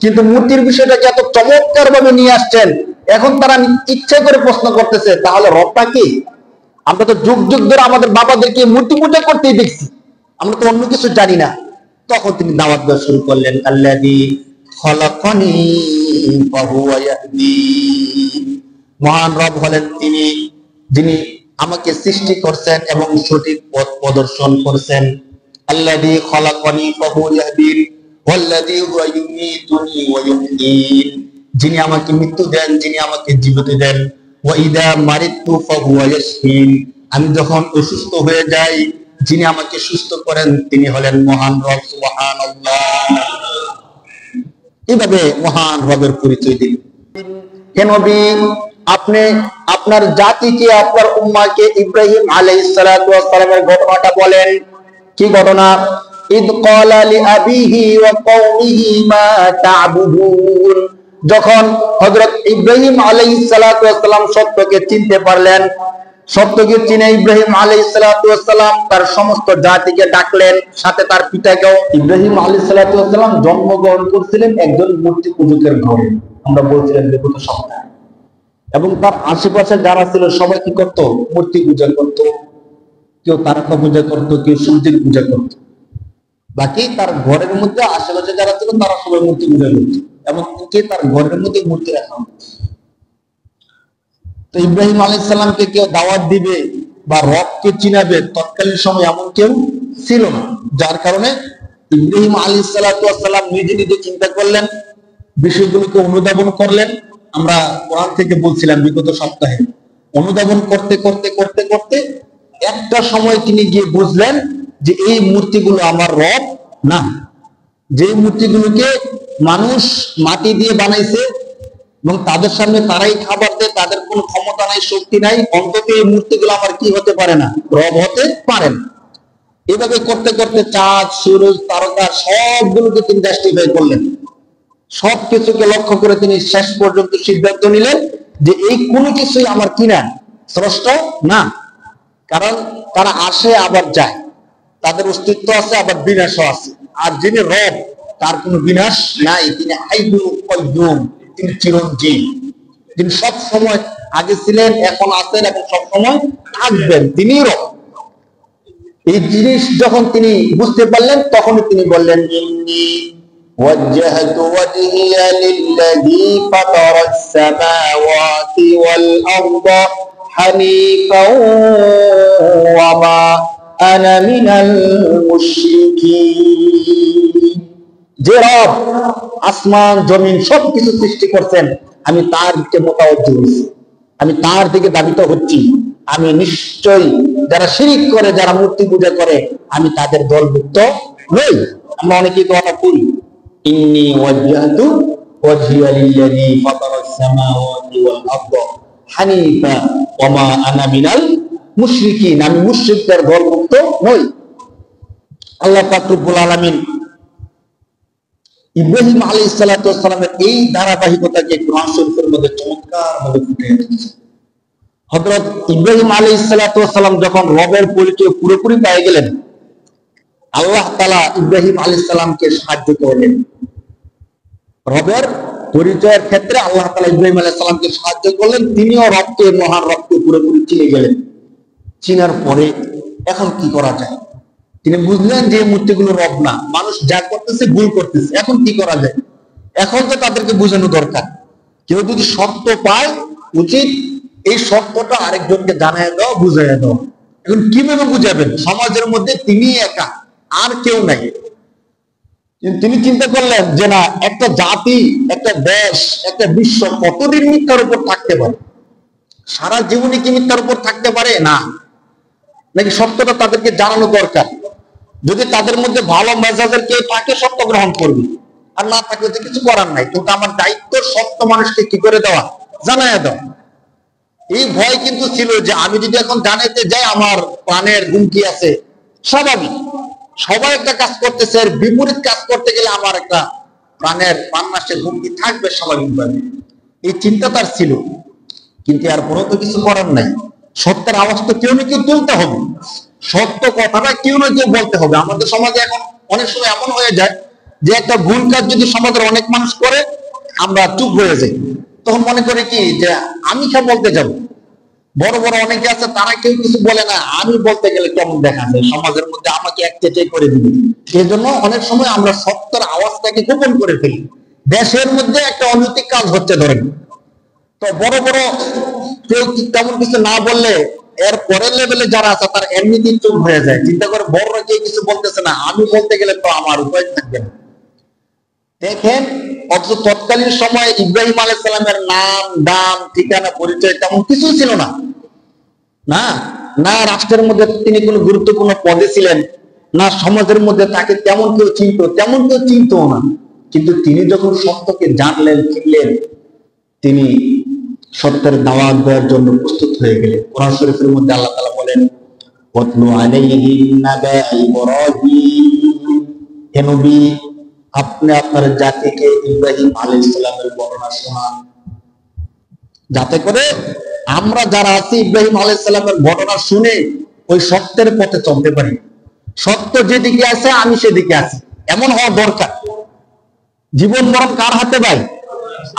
কিন্তু মূর্তির বিষয়টাকে এত চমৎকার ভাবে নিয়ে আসছেন, এখন তারা ইচ্ছা করে প্রশ্ন করতেছে তাহলে রবটা কি? আমরা তো যুগ যুগ ধরে আমাদের বাবাদেরকে মূর্তি পূজা করতেই দেখছি, আমরা তো অন্য কিছু জানি না। তখন তিনি দাওয়াত দেওয়া শুরু করলেন, আল্লাযী খলাকানি ফাহুয়া ইয়াহদিন। মহান রব হলেন তিনি, যিনি আমাকে সৃষ্টি করছেন এবং সঠিক পথ প্রদর্শন করছেন। আল্লাযী খলাকানি ফাহুয়া ইয়াহদিন ওয়াল্লাযী হুয়া ইউমীতুনি ওয়া ইউহয়ীন। যিনি আমাকে মৃত্যু দেন, যিনি আমাকে জীবিত দেন। ওয়া ইযা মারিতু ফাহুয়া ইয়াশফিন। আমি যখন অসুস্থ হয়ে যাই, যিনি আমাকে সুস্থ করেন তিনি হলেন মহান রব। সুবহানাল্লাহ। এইভাবে মহান রবের পরিচয় দিলেন। হে নবী, আপনি আপনার জাতিকে, আপনার উম্মাহকে ইব্রাহিম আলাইহিস সালাতু ওয়াস সালামের ঘটনাটা বলেন। কি ঘটনা? ইদ ক্বালা লিআবিহি ওয়া কওমিহি মা তা'বুদুন। যখন হযরত ইব্রাহিম আলাইহিস সালাতু ওয়াস সালাম সত্যকে চিনতে পারলেন, সত্যকে চিনে ইব্রাহিম আলাইহিস সালাতু ওয়াস সালাম তার সমস্ত জাতিকে ডাকলেন, সাথে তার পিতাকেও। ইব্রাহিম আলাইহিস সালাতু ওয়াস সালাম জন্মগ্রহণ করেছিলেন একজন মূর্তি পূজকের ঘরে, আমরা বলছিলাম বিগত সপ্তাহে। এবং তার আশেপাশে যারা ছিল সবাই কি করত? মূর্তি পূজা করত। কেউ তারকা পূজা করত, কেউ সূর্যের পূজা করত। বাকি তার ঘরের মধ্যে আশেপাশে যারা ছিল তারা সবাই মূর্তি পূজা করত, এবং তার ঘরের মধ্যে মূর্তি রাখা হতো। তো ইব্রাহিম আলাইহিস সালামকে কেউ দাওয়াত দিবে বা রবকে চিনাবে তৎকালীন সময় এমন কেউ ছিল না, যার কারণে ইব্রাহিম আলাইহিস সালাতু ওয়াস সালাম নিজে নিজে চিন্তা করলেন, বিষয়গুলোকে অনুধাবন করলেন। আমরা কোরআন থেকে বলছিলাম বিগত সপ্তাহে, অনুধাবন করতে করতে করতে করতে একটা সময় তিনি গিয়ে বুঝলেন যে এই মূর্তিগুলো আমার রব না। যে মূর্তিগুলোকে মানুষ মাটি দিয়ে বানাইছে এবং তাদের সামনে তারাই খাবার দেয়, তাদের কোনো ক্ষমতা নাই, শক্তি নাই, অন্তত এই মূর্তিগুলো আমার কি হতে পারে না? রব হতে পারে না। এভাবে করতে করতে চাঁদ, সূরজ, তারকা সবগুলোকে তিনি জাস্টিফাই করলেন। সবকিছুকে লক্ষ্য করে তিনি শেষ পর্যন্ত সিদ্ধান্ত নিলেন যে এই কোনো কিছুই আমার কি না? স্রষ্টা না। কারণ তারা আসে আবার যায়, তাদের অস্তিত্ব আছে আবার বিনাশও আছে। আর যিনি রব তার কোনো বিনাশ নাই, তিনি হাইয়ুল কাইয়্যুম, তিনি চিরঞ্জীব, তিনি সব সময় আগে ছিলেন, এখন আছেন এবং সব সময় থাকবেন, তিনি রব। এই জিনিস যখন তিনি বুঝতে পারলেন তখনই তিনি বললেন, ইন্নী ওয়াজ্জাহতু ওয়াজহিয়া লিল্লাযী ফাতারাস সামাওয়াতি ওয়াল আরদা হানিফাও ওয়া মা আনা মিনাল মুশরিকিন। যে রব আসমান জমিন সবকিছু সৃষ্টি করছেন, আমি তার দিকে মোতাওয়াজ্জহ হচ্ছি, আমি তার দিকে ধাবিত হচ্ছি। আমি নিশ্চয়ই যারা শিরক করে, যারা মূর্তি পূজা করে, আমি তাদের দলভুক্ত নই। আমরা অনেকেই কথা করি, ইন্নী ওয়াজ্জাহতু ওয়াজহিয়া লিল্লাযী ফাতারাস সামাওয়াতি ওয়াল আরদা হানিফা ওয়া মা আনা মিনাল মুশরিকিন, আমি মুশরিকদের দলভুক্ত নই। আল্লাহ পাক রব্বুল আলামিন ইব্রাহিম আলাইহিস সালাতু ওয়াস সালামের এই ধারাবাহিকতাকে কোরআন শরীফের মধ্যে চমৎকারভাবে ফুটিয়ে তুলেছেন। হযরত ইব্রাহিম আলাইহিস সালাতু ওয়াস সালাম যখন রবের পরিচয় পুরোপুরি পেয়ে গেলেন, আল্লাহ তাআলা ইব্রাহিম আলাইহিস সালামকে সাহায্য করলেন। রবের পরিচয়ের ক্ষেত্রে আল্লাহ তাআলা ইব্রাহিম আলাইহিস সালামকে সাহায্য করলেন। তিনিও রবকে, মহান রবকে পুরোপুরি চিনে গেলেন। চিনার পরে এখন কি করা যায়? তিনি বুঝলেন যে মূর্তিগুলো রব না, মানুষ যা করতেছে ভুল করতেছে। এখন কি করা যায়? এখন তো তাদেরকে বোঝানো দরকার। কেউ যদি সত্য পায়, উচিত এই সত্যটা আরেকজনকে জানায় দাও, বুঝাইয়া দাও। এখন কিভাবে বুঝাবেন? সমাজের মধ্যে তিনি একা, আর কেউ নাই। তিনি চিন্তা করলেন যে না, একটা জাতি, একটা দেশ, একটা বিশ্ব কতদিন মিথ্যার উপর থাকতে পারে? সারা জীবনে কি মিথ্যার উপর থাকতে পারে? না। নাকি সত্যটা তাদেরকে জানানো দরকার। যদি তাদের মধ্যে ভালো মেজাজের কেউ থাকে, সত্য গ্রহণ করবে, আর না থাকলে তো কিছু করার নাই। কিন্তু আমার দায়িত্ব সত্য মানুষকে কি করে দেওয়া? জানাইয়া দেওয়া। এই ভয় কিন্তু ছিল যে আমি যদি এখন জানাইতে যাই আমার প্রাণের হুমকি আছে। স্বাভাবিক, সবাই একটা কাজ করতেছে, এর বিপরীত কাজ করতে গেলে আমার একটা প্রাণনাশের হুমকি থাকবে স্বাভাবিকভাবে। এই চিন্তা তার ছিল, কিন্তু আর কোনো তো কিছু করার নাই। সত্যের আওয়াজ তো কেউ না কেউ তুলতে হবে, সত্য কথাটা কেউ না কেউ বলতে হবে। আমাদের সমাজে এখন অনেক সময় এমন হয়ে যায়, যে একটা ভুল কাজ যদি সমাজের অনেক মানুষ করে, আমরা চুপ হয়ে যাই, তখন মনে করি কি যে আমি কে বলতে যাব। বড় বড় অনেকে আছে, তারা কেউ কিছু বলে না, আমি বলতে গেলে কেমন দেখা যায়, সমাজের মধ্যে আমাকে এক চেটে করে দিবে। এই জন্য অনেক সময় আমরা সত্যের আওয়াজটাকে গোপন করে ফেলি। দেশের মধ্যে একটা অনৈতিক কাজ হচ্ছে ধরেন, তো বড় বড় কেউ তেমন কিছু না বললে এর পরের লেভেলে যারা আছে তার এমনিতেই চুপ হয়ে যায়, চিন্তা করে বড়রা কেউ কিছু বলতেছে না, আমি বলতে গেলে তো আমার উপায় থাকবে না। দেখেন, অথচ তৎকালীন সময়ে ইব্রাহিম আলাইহিস সালামের নাম, দাম, ঠিকানা, পরিচয় তেমন কিছুই ছিল না। না, না রাষ্ট্রের মধ্যে তিনি কোনো গুরুত্বপূর্ণ পদে ছিলেন, না সমাজের মধ্যে তাকে তেমন কেউ চিনত, তেমন কেউ চিনতও না। কিন্তু তিনি যখন সত্যকে জানলেন, চিনলেন, তিনি সত্যের দাওয়াত দেওয়ার জন্য প্রস্তুত হয়ে গেলেন। কোরআন শরীফের মধ্যে আল্লাহ তাআলা বলেন, ওয়াতলু আলাইহিম নাবা ইব্রাহিম, হে নবী আপনি আপনার জাতিকে ইব্রাহিম আলাইহিস সালামের বর্ণনা শোনান, যাতে করে আমরা যারা আছি ইব্রাহিম আলাইহিস সালামের ঘটনা শুনে ওই সত্যের পথে চলতে পারি। সত্য যেদিকে আছে আমি সেদিকে আছি, এমন হওয়া দরকার। জীবন মরণ কার হাতে ভাই?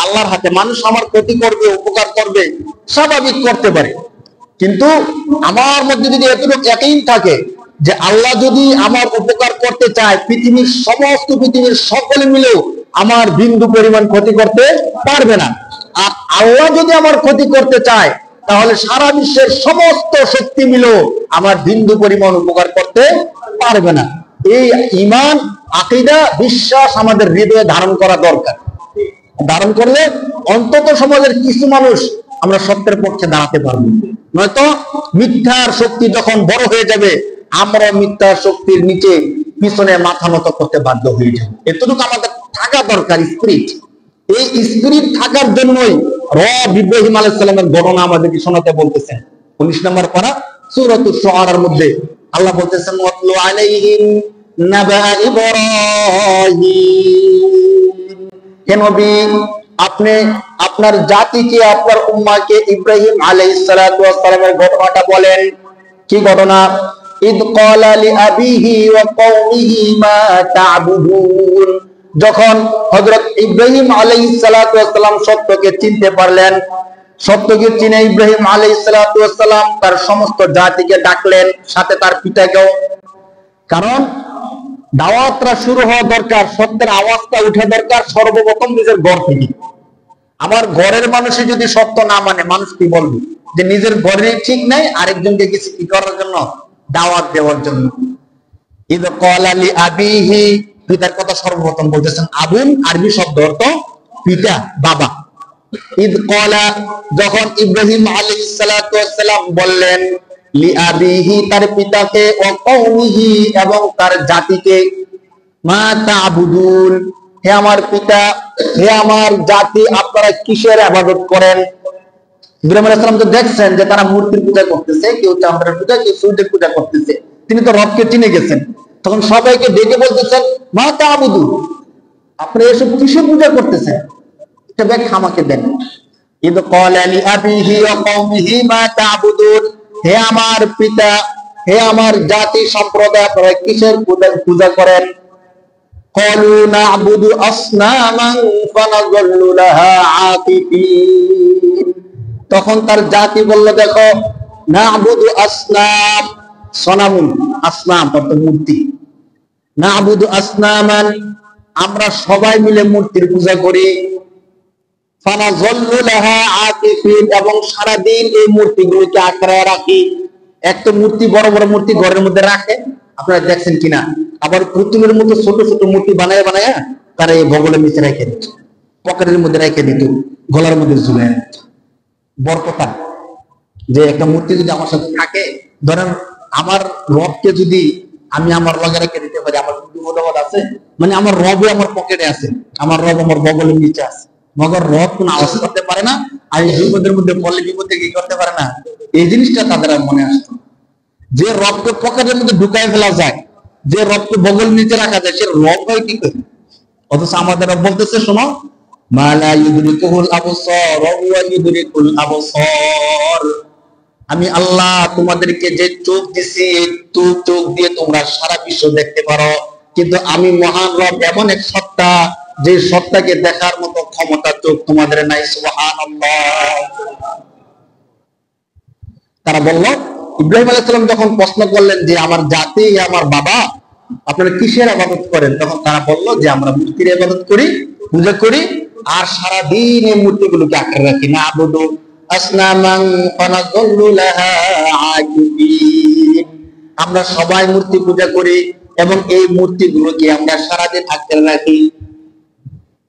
আল্লাহর হাতে। মানুষ আমার ক্ষতি করবে, উপকার করবে, স্বাভাবিক করতে পারে, কিন্তু আমার মধ্যে যদি এতটুকু ইয়াকিন থাকে যে আল্লাহ যদি আমার উপকার করতে চায়, পৃথিবীর সকলে মিলেও আমার বিন্দু পরিমাণ ক্ষতি করতে পারবে না। আর আল্লাহ যদি আমার ক্ষতি করতে চায়, তাহলে সারা বিশ্বের সমস্ত শক্তি মিলেও আমার বিন্দু পরিমাণ উপকার করতে পারবে না। এই ঈমান, আকীদা, বিশ্বাস আমাদের হৃদয়ে ধারণ করা দরকার। ধারণ করলে অন্তত সমাজের কিছু মানুষ আমরা সত্যের পক্ষে দাঁড়াতে পারবো। নয়তো মিথ্যার শক্তি যখন বড় হয়ে যাবে, আমরা মিথ্যার শক্তির নিচে পিছনে মাথা নত করতে বাধ্য হয়ে যাবে। এতটুকু আমাদের থাকা দরকার, স্পিরিট। এই স্পিরিট থাকার জন্যই রব ইব্রাহিম আলাইহিস সালামের ঘটনা আমাদেরকে শোনাতে বলতেছেন। 19 নম্বর পারা সূরাতুশ শুআরার মধ্যে আল্লাহ বলতেছেন, ওয়াতলু আলাইহিম নাবা ইব্রাহিম, হে নবী আপনি আপনার জাতিকে, আপনার উম্মাহকে ইব্রাহিম আলাইহিস সালাতু ওয়াস সালামের ঘটনাটা বলেন। কি ঘটনা? ইদ ক্বালা লিআবিহি ওয়া কওমিহি মা তা'বুদুন, যখন হযরত ইব্রাহিম আলাইহিস সালাতু ওয়াস সালাম সত্যকে চিনতে পারলেন, সত্যকে চিনে ইব্রাহিম আলাইহিস সালাতু ওয়াস সালাম তার সমস্ত জাতিকে ডাকলেন, সাথে তার পিতাকেও। কারণ দাওয়াতটা শুরু হওয়া দরকার, সত্যের আওয়াজটা উঠা দরকার সর্বপ্রথম নিজের ঘর থেকে। আমার ঘরের মানুষই যদি সত্য না মানে, মানুষ কি বলবে? যে নিজের ঘরেই ঠিক নাই, আরেকজনকে কিছু কি করার জন্য, দাওয়াত দেওয়ার জন্য। ইদ ক্বালা লিআবিহি, পিতার কথা সর্বপ্রথম বলতেছেন। আবুন আরবি শব্দ অর্থ পিতা, বাবা। ইদ ক্বালা, যখন ইব্রাহিম আলাইহিস সালাতু ওয়াস সালাম বললেন, লিআবিহি তার পিতাকে, ওয়া কওমিহি এবং তার জাতিকে, মা তা'বুদুন হে আমার পিতা, হে আমার জাতি, আপনারা কিসের ইবাদত করেন? ইব্রাহিম আলাইহিস সালাম তো দেখছেন যে তারা মূর্তির পূজা করতেছে, কেউ চামড়ার পূজা, কেউ সূর্যের পূজা করতেছে। তিনি তো রবকে চিনে গেছেন, তখন সবাইকে ডেকে বলতেছেন, মা তা'বুদুন, আপনি এসব কিসের পূজা করতেছেন? এটা ব্যাখ্যা আমাকে দেন। ইদ ক্বালা লিআবিহি ওয়া কওমিহি মা তা'বুদুন, হে আমার পিতা, হে আমার জাতি সম্প্রদায়, আপনারা কিসের পূজা করেন? ক্বালু না'বুদু আসনামান ফানাযাল্লু লাহা আকিফিন, তখন তার জাতি বলল, দেখো, না'বুদু আসনাম, সনামুন, আসনাম অর্থ মূর্তি, না'বুদু আসনামান, আমরা সবাই মিলে মূর্তির পূজা করি, ফানাযাল্লু লাহা আকিফিন, এবং সারা দিন এই মূর্তিগুলোকে আঁকড়ায় রাখি। একটা মূর্তি, বড় বড় মূর্তি ঘরের মধ্যে রাখে, আপনারা দেখছেন কিনা? আবার পুতুলের মতো ছোট ছোট মূর্তি বানায় বানায় তারা এই বগলের নিচে রেখে দিত, পকেটের মধ্যে রেখে দিত, গলার মধ্যে ঝুলায়। বরকতা, যে একটা মূর্তি যদি আমার সাথে থাকে, ধরেন আমার রবকে যদি আমি আমার লগে রেখে দিতে পারি, আমার বিপদ আছে, মানে আমার রবও আমার পকেটে আছে, আমার রব আমার বগলের নিচে আছে, মগর রব কোন আওয়াজ করতে পারে না, আর এই বিপদের মধ্যে পড়লে বিপদে কি করতে পারে না, এই জিনিসটা তাদের মনে আসতো। যে রবকে পকেটের মধ্যে ঢুকাই ফেলা যায়, যে রবকে বগল নিচে রাখা যায়, সে রব হয় কি করে? অথচ আমাদের রব বলতেছে, শোনো, মা লা ইউদরিকুহুল আবসার ওয়া হুয়া ইউদরিকুল আবসার, আমি আল্লাহ তোমাদেরকে যে চোখ দিছি, এই চোখ দিয়ে তোমরা সারা বিশ্ব দেখতে পারো, কিন্তু আমি মহান রব এমন এক সত্তা, যে সত্তাকে দেখার মতো ক্ষমতা চোখ তোমাদের নাই। সুবহানাল্লাহ। তারা বলল, ইব্রাহিম আলাইহিস সালাম যখন প্রশ্ন করলেন যে আমার জাতি, আমার বাবা, আপনারা কিসের ইবাদত করেন, তখন তারা বলল যে আমরা মূর্তির ইবাদত করি, পূজা করি, আর সারা দিন এই মূর্তিগুলোকে আঁকড়ে রাখি। না আবুদু আসনামান ফানাযাল্লু লাহা আকিফিন। আমরা সবাই মূর্তি পূজা করি এবং এই মূর্তিগুলোকে আমরা সারা দিন আঁকড়ে রাখি।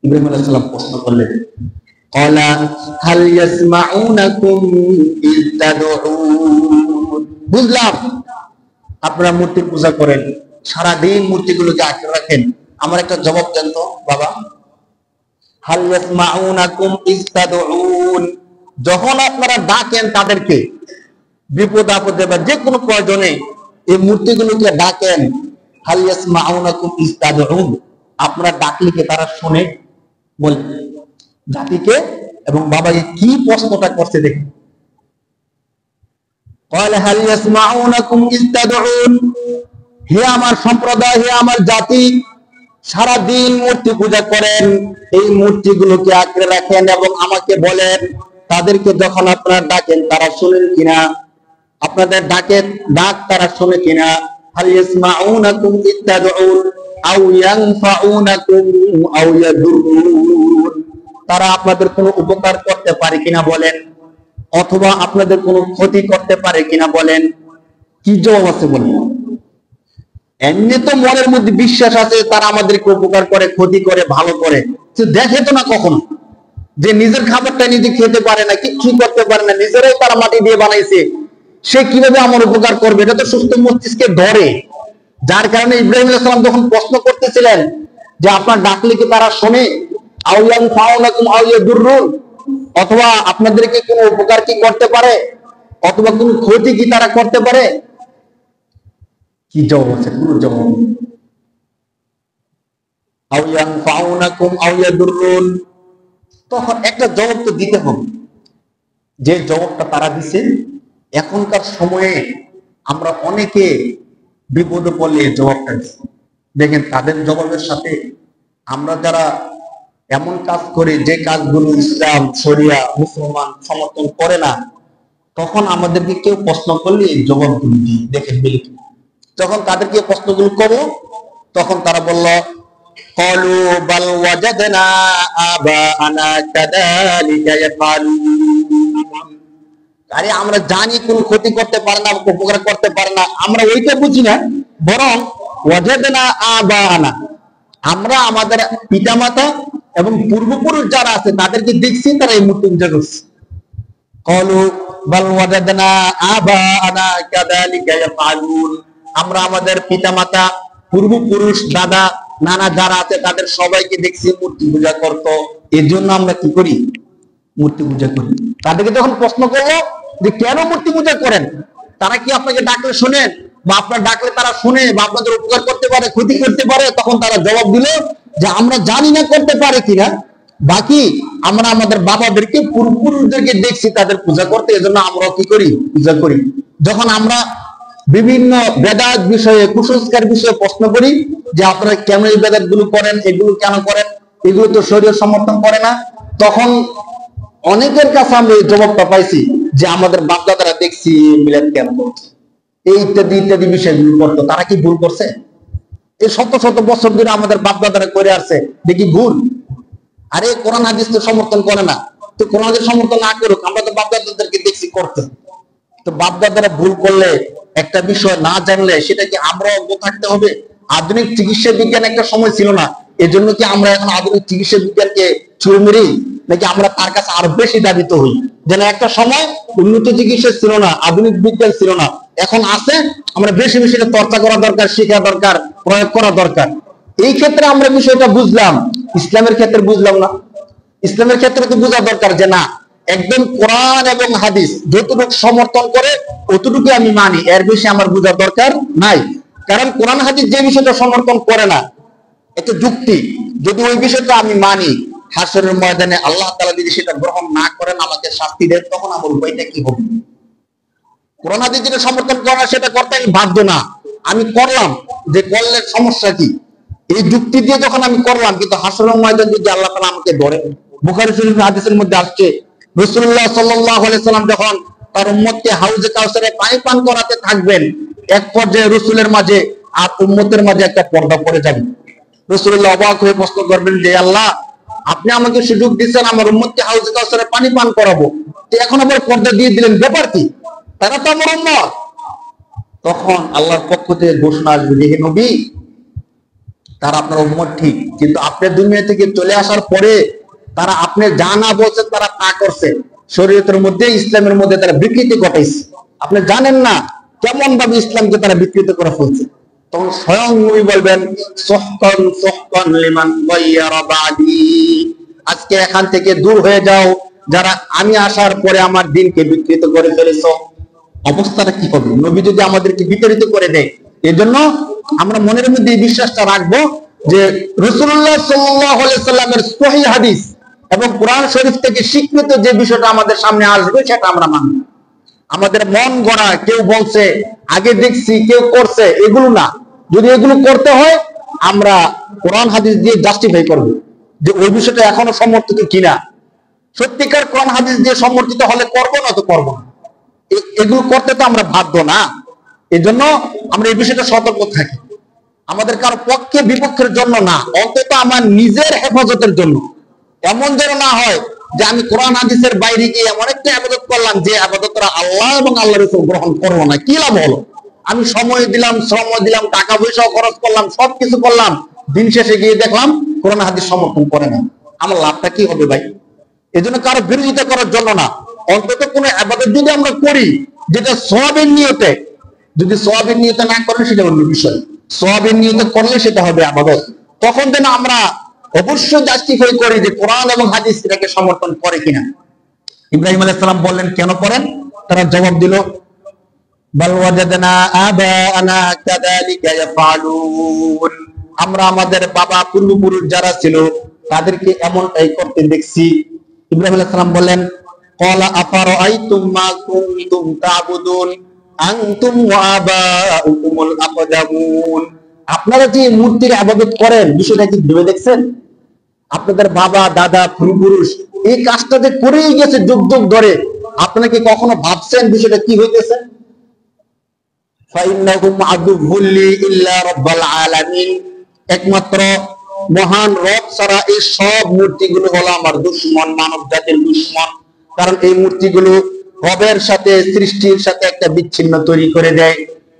ইব্রাহিম আলাইহিস সালাম প্রশ্ন করলেন, ক্বালা হাল ইয়াসমাউনাকুম ইয তাদউন। বুঝলাম আপনারা মূর্তি পূজা করেন, সারা দিন মূর্তিগুলোকে আঁকড়ে রাখেন। আমার একটা জবাব দেন তো বাবা, হাল ইয়াসমাউনাকুম ইয তাদউন, যখন আপনারা ডাকেন তাদেরকে বিপদ আপদে বা যে কোনো প্রয়োজনে এই মূর্তিগুলোকে ডাকেন, হাল ইয়াসমাউনাকুম ইয তাদউন, আপনারা ডাকলে কি তারা শুনে? বল জাতিকে এবং বাবাকে কি প্রশ্নটা করছে দেখি। ক্বালা হাল ইয়াসমাউনাকুম ইয তাদউন, হে আমার সম্প্রদায়, হে আমার জাতি, সারা দিন মূর্তি পূজা করেন, এই মূর্তিগুলোকে আঁকড়ে রাখেন এবং আমাকে বলেন তাদেরকে যখন আপনারা ডাকেন তারা শুনেন কিনা, আপনাদের ডাক তারা শুনে কিনা। হাল ইয়াসমাউনাকুম ইয তাদউন আও ইয়ানফাউনাকুম আও ইয়াদুররুন, তারা আপনাদের কোনো উপকার করতে পারে কিনা বলেন, অথবা আপনাদের কোনো ক্ষতি করতে পারে কিনা বলেন। কি জবাব আছে বলেন? এমনি তো মনের মধ্যে বিশ্বাস আছে তারা আমাদেরকে উপকার করে, ক্ষতি করে, ভালো করে, দেখে তো না কখনো যে নিজের খাবারটা নিজে খেতে পারে না, কিছু করতে পারে না, নিজেরাই তারা মাটি দিয়ে বানাইছে, সে কিভাবে আমার উপকার করবে? এটা তো সুস্থ মস্তিষ্কে ধরে। যার কারণে ইব্রাহিম আলাইহিস সালাম যখন প্রশ্ন করতেছিলেন যে আপনার ডাকলে কি তারা শোনে, আও ইয়ানফাউনাকুম আও ইয়াদুররুন, অথবা আপনাদেরকে কোনো উপকার কি করতে পারে, অথবা কোনো ক্ষতি কি তারা করতে পারে, কি জবাব আছে? কোনো জবাব নেই। আও ইয়ানফাউনাকুম আও ইয়াদুররুন, তখন একটা জবাব তো দিতে হবে। যে জবাবটা তারা দিছে, এখনকার সময়ে আমরা অনেকে বিপদে পড়লে জবাবটা দিই। দেখেন তাদের জবাবের সাথে আমরা যারা এমন কাজ করি যে কাজগুলো ইসলাম, শরিয়া, মুসলমান সমর্থন করে না, তখন আমাদেরকে কেউ প্রশ্ন করলে এই জবাবগুলো দিই। দেখেন বিলিত যখন তাদেরকে প্রশ্নগুলো করো, তখন তারা বলল, ক্বালু বাল ওয়াজাদনা আবাআনা কাযালিকা ইয়াফআলুন, আরে আমরা জানি কোন ক্ষতি করতে পারে না, উপকার করতে পারে না, আমরা ওইটা বুঝি না, বরং ওয়াজাদনা আবাআনা, আমরা আমাদের পিতামাতা এবং পূর্বপুরুষ যারা আছে তাদেরকে দেখছি তারা এই মূর্তি পূজা করছে। ক্বালু বাল ওয়াজাদনা আবাআনা কাযালিকা ইয়াফআলুন, আমরা আমাদের পিতামাতা, পূর্বপুরুষ, দাদা, নানা যারা আছে তাদের সবাইকে দেখছি মূর্তি পূজা করতো, এর জন্য আমরা কি করি? মূর্তি পূজা করি। তাদেরকে যখন প্রশ্ন করলো যে কেন মূর্তি পূজা করেন, তারা কি আপনাকে ডাকলে শোনেন, বা আপনার ডাকলে তারা শুনে, বা আপনাদের উপকার করতে পারে, ক্ষতি করতে পারে, তখন তারা জবাব দিল যে আমরা জানি না করতে পারে কিনা, বাকি আমরা আমাদের বাবাদেরকে, পূর্বপুরুষদেরকে দেখছি তাদের পূজা করতে, এজন্য আমরাও কি করি? পূজা করি। যখন আমরা বিভিন্ন বেদাত বিষয়ে, কুসংস্কার বিষয়ে প্রশ্ন করি যে আপনারা কেন এই বেদাত গুলো করেন, এগুলো কেন করেন, এগুলো তো শরীয়ত সমর্থন করে না, তখন অনেকের কাছে আমরা এই জবাবটা পাইছি যে আমাদের বাপদাদারা দেখছি মিলাদ কেন করছে, এই ইত্যাদি ইত্যাদি বিষয়গুলো করতো। তারা কি ভুল করছে? এই শত শত বছর ধরে আমাদের বাপদাদারা করে আসছে, দেখি ভুল? আরে কোরআন হাদিস তো সমর্থন করে না, তো কোরআন হাদিস সমর্থন না করুক, আমরা তো বাপদাদাদেরকে দেখছি করতে। তো বাপদাদারা ভুল করলে, একটা বিষয় না জানলে সেটা কি আমরা অজ্ঞ থাকতে হবে? আধুনিক চিকিৎসা বিজ্ঞান একটা সময় ছিল না, এজন্য কি আমরা এখন আধুনিক চিকিৎসা বিজ্ঞানকে ছুঁড়ে মেরি, নাকি আমরা তার কাছে আরো বেশি দাবিত হই? যেন একটা সময় উন্নত চিকিৎসা ছিল না, আধুনিক বিজ্ঞান ছিল না, এখন আছে, আমরা বেশি বেশি চর্চা করা দরকার, শেখা দরকার, প্রয়োগ করা দরকার। এই ক্ষেত্রে আমরা বিষয়টা বুঝলাম, ইসলামের ক্ষেত্রে বুঝলাম না। ইসলামের ক্ষেত্রে তো বোঝা দরকার যে না, একদম কোরআন এবং হাদিস যতটুকু সমর্থন করে অতটুকু আমি মানি, এর বেশি আমার বোঝার দরকার নাই। কারণ কোরআন হাদিস যে বিষয়টা সমর্থন করে না, এটা যুক্তি, যদি ওই বিষয়টা আমি মানি, হাসরের ময়দানে আল্লাহ তাআলা যদি সেটা গ্রহণ না করেন, আমাকে শাস্তি দেন, তখন আমার উপায়টা কি হবে? কোরআন হাদিস যেটা সমর্থন করে না সেটা করতে আমি বাধ্য না, আমি করলাম, যে করলে সমস্যা কি? এই যুক্তি দিয়ে যখন আমি করলাম, কিন্তু হাসরের ময়দান যদি আল্লাহ তাআলা আমাকে ধরে, বুখারী শরীফের হাদিসের মধ্যে আসছে রাসূলুল্লাহ সাল্লাল্লাহু আলাইহি সাল্লাম যখন তার উম্মতকে হাউজে কাউসারে পানি পান করাতে থাকবেন, এক পর্যায়ে রাসূলের মাঝে আর উম্মতের মাঝে একটা পর্দা পড়ে যাবে। রাসূলুল্লাহ অবাক হয়ে প্রশ্ন করবেন যে আল্লাহ, আপনি আমাকে সুযোগ দিচ্ছেন আমার উম্মতকে হাউজে কাউসারে পানি পান করাবো, তো এখন আবার পর্দা দিয়ে দিলেন, ব্যাপার কি? তারা তো আমার উম্মত। তখন আল্লাহর পক্ষ থেকে ঘোষণা আসবে যে হে নবী, তারা আপনার উম্মত ঠিক, কিন্তু আপনি দুনিয়া থেকে চলে আসার পরে তারা আপনি যা না বলছেন তারা তা করছে, শরীয়তের মধ্যে ইসলামের মধ্যে তারা বিকৃতি ঘটাইছে। আপনি জানেন না কেমন ভাবে ইসলামকে তারা বিকৃত করে ফেলছে। তখন স্বয়ং নবী বলবেন সুহকান সুহকান লিমান গায়্যারা বাদি, আজকে এখান থেকে দূর হয়ে যাও যারা আমি আসার পরে আমার দিনকে বিকৃত করে ফেলেছো। অবস্থাটা কি হবে নবী যদি আমাদেরকে বিতাড়িত করে দেয়? এজন্য আমরা মনের মধ্যে এই বিশ্বাসটা রাখবো যে রাসূলুল্লাহ সাল্লাল্লাহু আলাইহি সাল্লামের সহিহ হাদিস এবং কোরআন শরীফ থেকে স্বীকৃত যে বিষয়টা আমাদের সামনে আসবে সেটা আমরা মানব। আমাদের মন গড়া কেউ বলছে, আগে দেখছি, কেউ করছে, এগুলো না। যদি এগুলো করতে হয় আমরা কোরআন হাদিস দিয়ে জাস্টিফাই করব যে ওই বিষয়টা এখনো সমর্থিত কিনা। সত্যিকার কোরআন হাদিস দিয়ে সমর্থিত হলে করবো, না তো করবো না। এগুলো করতে তো আমরা বাধ্য না। এজন্য আমরা এই বিষয়টা সতর্ক থাকি, আমাদের কারো পক্ষে বিপক্ষের জন্য না, অন্তত আমার নিজের হেফাজতের জন্য। এমন যেন না হয় যে আমি কোরআন হাদিসের বাইরে গিয়ে এমন একটা ইবাদত করলাম যে ইবাদতটা আল্লাহ এবং আল্লাহর রাসূল গ্রহণ করবো না। কি লাভ হলো? আমি সময় দিলাম, শ্রম দিলাম, টাকা পয়সাও খরচ করলাম, সবকিছু করলাম, দিন শেষে গিয়ে দেখলাম কোরআন হাদিস সমর্থন করে না। আমার লাভটা কি হবে ভাই? এজন্য কারো বিরোধিতা করার জন্য না, অন্তত কোনো ইবাদত যদি আমরা করি যেটা সওয়াবের নিয়তে, যদি সওয়াবের নিয়তে না করেন সেটা অন্য বিষয়, সওয়াবের নিয়তে করলে সেটা হবে ইবাদত। তখন যেন আমরা অবশ্যই জাস্টিফাই করি যে কোরআন এবং হাদিস এটাকে সমর্থন করে কিনা। ইব্রাহিম আলাইহিস সালাম বললেন কেন করেন? তারা জবাব দিল বাল ওয়াজাদনা আবাআনা কাযালিকা ইয়াফআলুন, আমরা আমাদের বাবা পূর্বপুরুষ যারা ছিল তাদেরকে এমনটাই করতে দেখছি। ইব্রাহিম আলাইহিস সালাম বললেন ক্বালা আফারাআইতুম মা কুনতুম তা'বুদুন আনতুম ওয়া আবাউকুমুল আকদামুন, আপনারা যে মূর্তির ইবাদত করেন বিষয়টা কি ভেবে দেখছেন? আপনাদের বাবা দাদা পূর্বপুরুষ এই কাজটা যে করেই গেছে যুগ যুগ ধরে, আপনারা কি কখনো ভাবছেন বিষয়টা কি হইতেছে? ফাইন্নাহুম আদুউল লি ইল্লা রাব্বাল আলামিন, একমাত্র মহান রব ছাড়া এই সব মূর্তিগুলো হলো আমার দুশমন, মানব জাতির দুশমন। কারণ এই মূর্তিগুলো রবের সাথে, সৃষ্টির সাথে একটা বিচ্ছিন্ন তৈরি করে দেয়,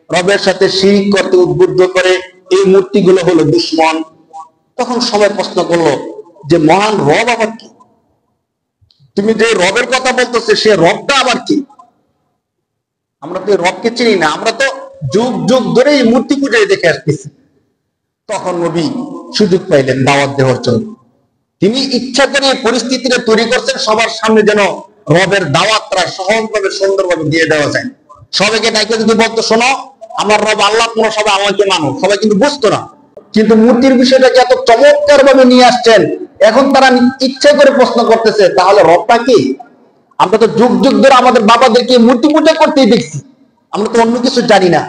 রবের সাথে শিরক করতে উদ্বুদ্ধ করে। এই মূর্তিগুলো হলো দুশমন। তখন সবাই প্রশ্ন করলো যে মহান রব আবার কি? তুমি যে রবের কথা বলতেছে সে রবটা আবার কি? আমরা তো রবকে চিনি না, আমরা তো যুগ যুগ ধরে এই মূর্তি পূজায় দেখে আসতেছি। তখন নবী সুযোগ পাইলেন দাওয়াত দেওয়ার জন্য। তিনি ইচ্ছা করে পরিস্থিতিটা তৈরি করছেন সবার সামনে যেন রবের দাওয়াতটা সহজভাবে সুন্দরভাবে দিয়ে দেওয়া যায়। সবাইকে ডাকে যদি বলতো শোনো আমার রব আল্লাহ, তোমরা সবাই আমাকে মানো, সবাই কিন্তু বুঝতো না। কিন্তু মূর্তির বিষয়টাকে এত চমৎকার ভাবে নিয়ে আসছেন, এখন তারা ইচ্ছা করে প্রশ্ন করতেছে তাহলে রবটা কি? আমরা তো যুগ যুগ ধরে আমাদের বাবাদেরকে মূর্তি পূজা করতেই দেখছি, আমরা তো অন্য কিছু জানি না।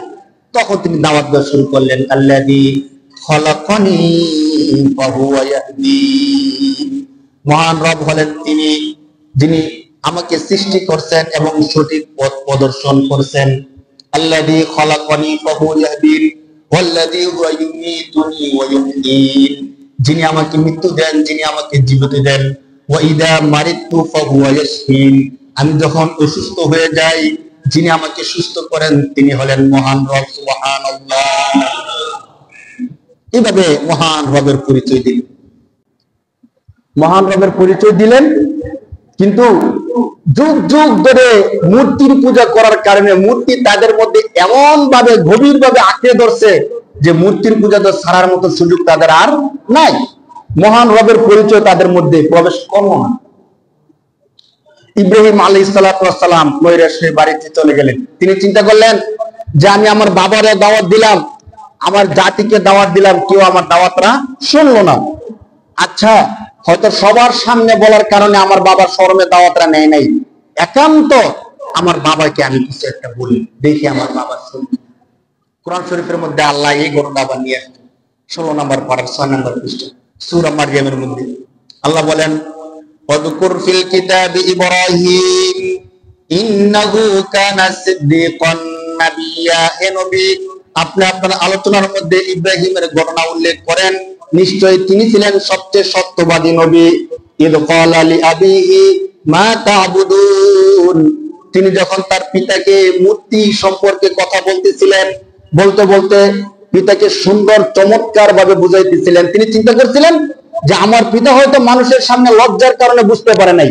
তখন তিনি দাওয়াত দেওয়া শুরু করলেন আল্লাযী খলাকানি ফাহুয়া ইয়াহদিন, মহান রব হলেন তিনি যিনি আমাকে সৃষ্টি করছেন এবং সঠিক পথ প্রদর্শন করছেন। আল্লাযী খলাকানি ফাহুয়া ইয়াহদিন ওয়াল্লাযী হুয়া ইউমীতুনি ওয়া ইউহয়ীন, যিনি আমাকে মৃত্যু দেন, যিনি আমাকে জীবিত দেন। ওয়া ইযা মারিতু ফাহুয়া ইয়াশফিন, আমি যখন অসুস্থ হয়ে যাই যিনি আমাকে সুস্থ করেন তিনি হলেন মহান রব। সুবহানাল্লাহ। এভাবে মহান রবের পরিচয় দিলেন, মহান রবের পরিচয় দিলেন। কিন্তু যুগ যুগ ধরে মূর্তির পূজা করার কারণে মূর্তি তাদের মধ্যে এমন ভাবে গভীর ভাবে আঁকড়ে ধরছে যে মূর্তির পূজা তো ছাড়ার মতো সুযোগ তাদের আর নাই। মহান রবের পরিচয় তাদের মধ্যে প্রবেশ করলো না। ইব্রাহিম আলাইহিস সালাম নৈরাশ্যের বাড়িতে চলে গেলেন। তিনি চিন্তা করলেন যে আমি আমার বাবারে দাওয়াত দিলাম, আমার জাতিকে দাওয়াত দিলাম, কেউ আমার দাওয়াতটা শুনলো না। আচ্ছা, হয়তো সবার সামনে বলার কারণে আমার বাবার শরমে দাওয়াতটা নেয় নাই, একান্ত আমার বাবাকে আমি কিছু একটা বলি, দেখি আমার বাবা শুনবে। কোরআন শরীফের মধ্যে আল্লাহ এই ঘটনা আবার নিয়ে আসছেন। 16 নম্বর পারার 6 নম্বর পৃষ্ঠা সূরা মারইয়ামের মধ্যে আল্লাহ বলেন, ওয়াযকুর ফিল কিতাবি ইব্রাহিম ইন্নাহু কানা সিদ্দীকান নাবিয়্যা। হে নবী, আপনি আপনার আলোচনার মধ্যে ইব্রাহিমের ঘটনা উল্লেখ করেন, নিশ্চয়ই তিনি ছিলেন সবচেয়ে সত্যবাদী নবী। ইদ ক্বালা লিআবিহি মা তা'বুদুন, তিনি যখন তার পিতাকে মূর্তি সম্পর্কে কথা বলতেছিলেন, বলতে বলতে পিতাকে সুন্দর চমৎকার ভাবে বুঝাইতেছিলেন। তিনি চিন্তা করছিলেন যে আমার পিতা হয়তো মানুষের সামনে লজ্জার কারণে বুঝতে পারে নাই,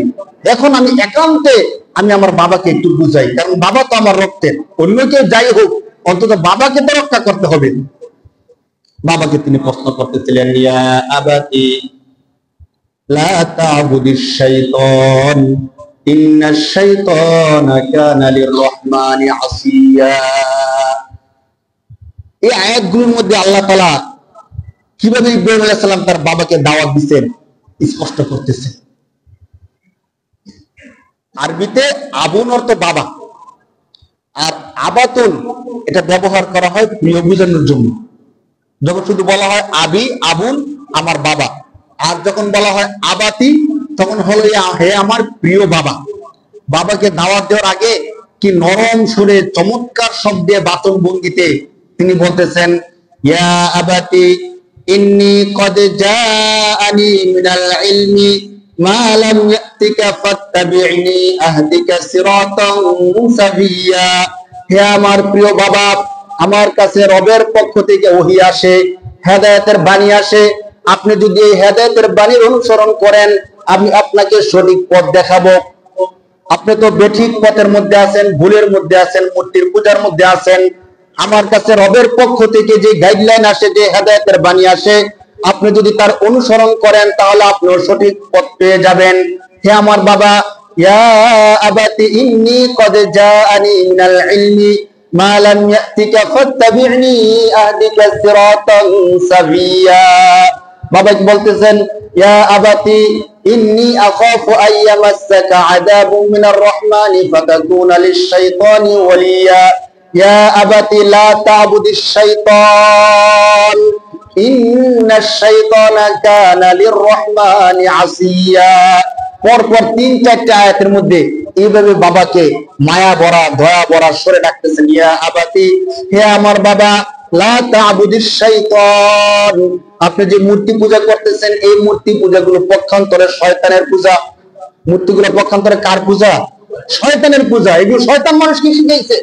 এখন আমি একান্তে আমি আমার বাবাকে একটু বুঝাই, কারণ বাবা তো আমার রক্তের, অন্য কেউ যাই হোক অন্তত বাবাকে তো রক্ষা করতে হবে। বাবাকে তিনি প্রশ্ন করতেছিলেন, ইয়া আবাতি লা তা'বুদিশ শাইতান ইন্নাশ শাইতানা কানা লির-রহমানি আসিয়া। এই আয়াতগুলোর মধ্যে আল্লাহ তাআলা কিভাবে ইব্রাহিম আলাইহিস সালাম তার বাবাকে দাওয়াত দিয়েছেন স্পষ্ট করতেছেন। আরবিতে আবুন অর্থ বাবা, আর আবাতুন এটা ব্যবহার করা হয় প্রিয় বোঝানোর জন্য। যখন শুধু বলা হয় আবি, আবুন আমার বাবা, আর যখন বলা হয় আবাতি তখন হলো হে আমার প্রিয় বাবা। বাবাকে দাওয়াত দেওয়ার আগে কি নরম সুরে চমৎকার শব্দে বাচন ভঙ্গিতে তিনি বলতেছেন, ইয়া আবাতি ইন্নী কদ জাআনি মিনাল ইলমি মা লাম ইয়াতিকা ফাত্তাবি'নি আহদিকা সিরাতান সাবিয়্যা। হে আমার প্রিয় বাবা, আমার কাছে রবের পক্ষ থেকে ওহী আসে, হেদায়েতের বাণী আসে। আপনি যদি এই হেদায়েতের বাণীর অনুসরণ করেন, আমি আপনাকে সঠিক পথ দেখাবো। আপনি তো বেঠিক পথের মধ্যে আছেন, ভুলের মধ্যে আছেন, মূর্তির পূজার মধ্যে আছেন। আমার কাছে রবের পক্ষ থেকে যে গাইডলাইন আসে, যে হেদায়েতের বাণী আসে, আপনি যদি তার অনুসরণ করেন তাহলে আপনিও সঠিক পথ পেয়ে যাবেন। হে আমার বাবা, ইয়া আবাতি ইন্নী কদ জাআনি মিনাল ইলমি মা লাম ইয়াতিকা ফাত্তাবি'নি আহদিকা সিরাতান সাবিয়্যা। বাবা বলতেছেন, ইয়া আবাতি ইন্নী আখাফু আইয়ামাসসাকা আযাবুম মিনার রহমানি ফাতাকুনা লিশ-শাইতানি ওয়ালিয়্যা। ইয়া আবাতি লা তা'বুদিশ শাইতান ইন্নাশ শাইতানা কানা লির-রহমানি আসিয়া। পরপর 3-4টা আয়াতের মধ্যে এইভাবে বাবাকে মায়া ভরা দয়া ভরা স্বরে ডাকতেছেন, ইয়া আবাতি, হে আমার বাবা, লা তা'বুদিশ শাইতান, আপনি যে মূর্তি পূজা করতেছেন এই মূর্তি পূজাগুলো পক্ষান্তরে শয়তানের পূজা। মূর্তিগুলো পক্ষান্তরে কার পূজা? শয়তানের পূজা। এগুলো শয়তান মানুষকে শিখাইছে,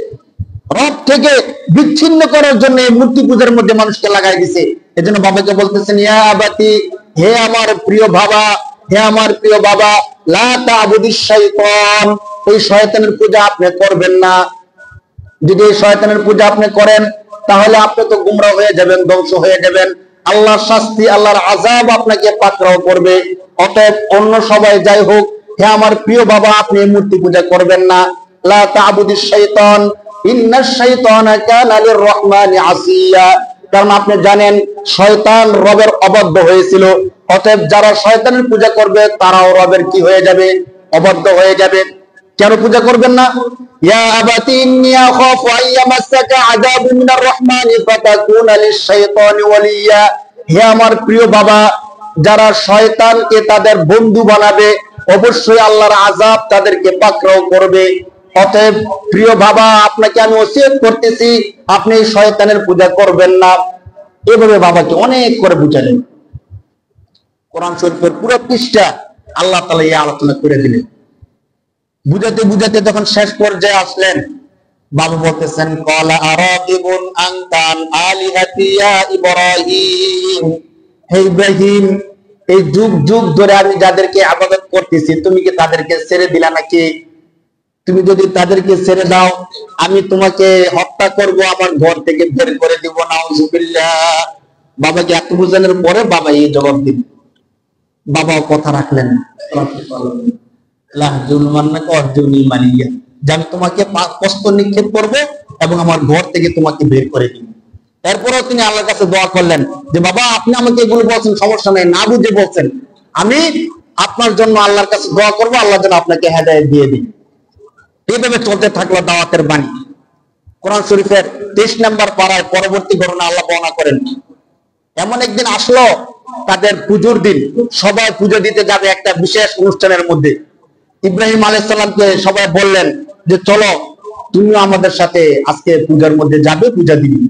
রব থেকে বিচ্ছিন্ন করার জন্য এই মূর্তি পূজার মধ্যে মানুষকে লাগাই দিছে। এজন্য বাবাকে বলতেছেন, ইয়া আবাতি, হে আমার প্রিয় বাবা, হে আমার প্রিয় বাবা, লা তা'বুদিশ শাইতান, ওই শয়তানের পূজা আপনি করবেন না। যদি এই শয়তানের পূজা আপনি করেন তাহলে আপনি তো গুমরা হয়ে যাবেন, ধ্বংস হয়ে যাবেন। আল্লাহর শাস্তি, আল্লাহর আযাব আপনাকে পাকড়াও করবে। অতএব অন্য সবাই যাই হোক, হে আমার প্রিয় বাবা, আপনি এই মূর্তি পূজা করবেন না। লা তা'বুদিশ শাইতান ইন্নাশ শাইতানা কানা লির-রহমানি আসিয়া। কারণ আপনি জানেন শয়তান রবের অবাধ্য হয়েছিল। অতএব যারা শয়তানের পূজা করবে তারাও রবের কি হয়ে যাবে? অবাধ্য হয়ে যাবে। কেন পূজা করবেন না? ইয়া আবাতি ইন্নী আখাফু আইয়ামাসসাকা আযাবুম মিনার রহমানি ফাতাকুনা লিশ-শাইতানি ওয়ালিয়্যা। হে আমার প্রিয় বাবা, যারা শয়তানকে তাদের বন্ধু বানাবে অবশ্যই আল্লাহর আযাব তাদেরকে পাকড়াও করবে। অতএব প্রিয় বাবা, আপনাকে আমি ওসিয়ত করতেছি আপনি শয়তানের পূজা করবেন না। এভাবে বাবাকে অনেক করে বুঝালেন। কোরআন শরীফের পুরো পৃষ্ঠা আল্লাহ তাআলা এই আলোচনা করে দিলেন। বুঝাতে বুঝাতে যখন শেষ পর্যায়ে আসলেন, বাবা বলতেছেন, ক্বালা আরাগিবুন আনতা আন আলিহাতি ইয়া ইব্রাহিম। হে ইব্রাহিম, এই যুগ যুগ ধরে আমি যাদেরকে ইবাদত করতেছি তুমি কি তাদেরকে ছেড়ে দিলা নাকি? তুমি যদি তাদেরকে ছেড়ে দাও আমি তোমাকে হত্যা করব, আমার ঘর থেকে বের করে দিব। নাউযুবিল্লাহ। বাবাকে এত বোঝানোর পরে বাবা এই জবাব দিলেন। বাবাও কথা রাখলেন, যে আমি তোমাকে প্রশ্ন নিক্ষেপ করবো এবং আমার ঘর থেকে তোমাকে বের করে দিব। এরপরেও তিনি আল্লাহর কাছে দোয়া করলেন যে বাবা, আপনি আমাকে এগুলো বলছেন, সমস্যা নেই, না বুঝে বলছেন, আমি আপনার জন্য আল্লাহর কাছে দোয়া করবো, আল্লাহ যেন আপনাকে হেদায়েত দিয়ে দিন। এইভাবে চলতে থাকলো দাওয়াতের বাণী। কোরআন শরীফের 23 নম্বর পারায় পরবর্তী ঘটনা আল্লাহ বর্ণনা করেন। এমন একদিন আসলো তাদের পুজোর দিন, সবাই পুজো দিতে যাবে একটা বিশেষ অনুষ্ঠানের মধ্যে। ইব্রাহিম আলাইহিস সালামকে সবাই বললেন যে চলো তুমিও আমাদের সাথে আজকে পূজার মধ্যে যাবে, পূজা দিবি।